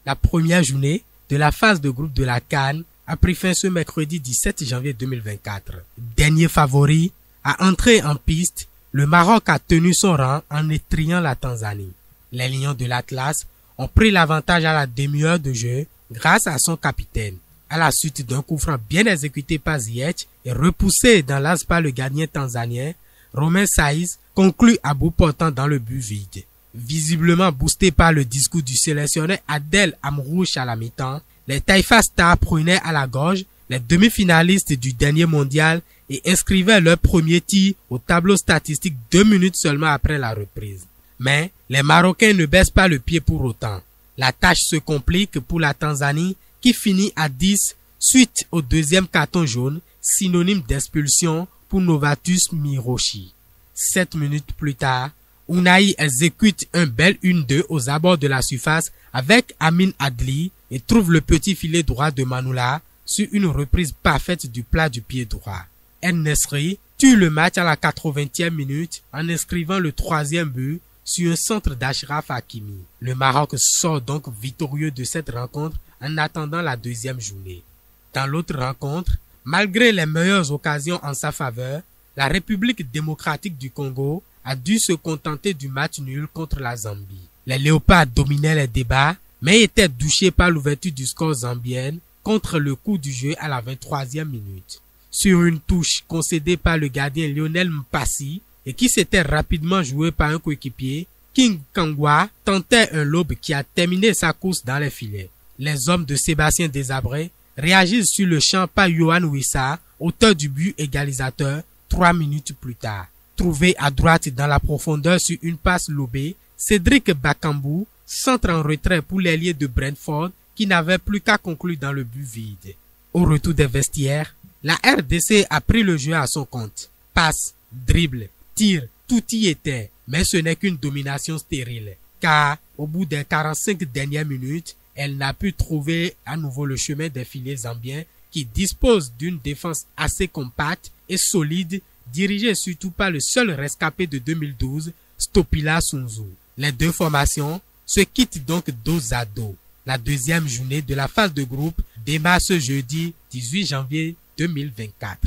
La première journée de la phase de groupe de la CAN a pris fin ce mercredi 17 janvier 2024. Dernier favori à entrer en piste, le Maroc a tenu son rang en étriant la Tanzanie. Les Lions de l'Atlas ont pris l'avantage à la demi-heure de jeu grâce à son capitaine. À la suite d'un coup franc bien exécuté par Ziyech et repoussé dans l'axe par le gardien tanzanien, Romain Saïs conclut à bout portant dans le but vide. Visiblement boosté par le discours du sélectionneur Adel Amrouche à la mi-temps, les Taifa Stars prenaient à la gorge les demi-finalistes du dernier mondial et inscrivaient leur premier tir au tableau statistique 2 minutes seulement après la reprise. Mais les Marocains ne baissent pas le pied pour autant. La tâche se complique pour la Tanzanie qui finit à 10 suite au deuxième carton jaune, synonyme d'expulsion pour Novatus Miroshi. 7 minutes plus tard, Unai exécute un bel 1-2 aux abords de la surface avec Amin Adli et trouve le petit filet droit de Manoula sur une reprise parfaite du plat du pied droit. El Nesri tue le match à la 80e minute en inscrivant le 3e but sur un centre d'Achraf Hakimi. Le Maroc sort donc victorieux de cette rencontre en attendant la deuxième journée. Dans l'autre rencontre, malgré les meilleures occasions en sa faveur, la République démocratique du Congo a dû se contenter du match nul contre la Zambie. Les Léopards dominaient les débats, mais étaient douchés par l'ouverture du score zambienne contre le coup du jeu à la 23e minute. Sur une touche concédée par le gardien Lionel Mpassi et qui s'était rapidement joué par un coéquipier, King Kangwa tentait un lob qui a terminé sa course dans les filets. Les hommes de Sébastien Desabrés réagissent sur le champ par Yohan Wissa, auteur du but égalisateur, 3 minutes plus tard. Trouvé à droite dans la profondeur sur une passe lobée, Cédric Bakambu centre en retrait pour l'ailier de Brentford qui n'avait plus qu'à conclure dans le but vide. Au retour des vestiaires, la RDC a pris le jeu à son compte. Passe, dribble, tir, tout y était, mais ce n'est qu'une domination stérile, car au bout des 45 dernières minutes, elle n'a pu trouver à nouveau le chemin des filets zambiens qui disposent d'une défense assez compacte et solide, dirigée surtout par le seul rescapé de 2012, Stopila Sunzu. Les deux formations se quittent donc dos à dos. La deuxième journée de la phase de groupe démarre ce jeudi 18 janvier 2024.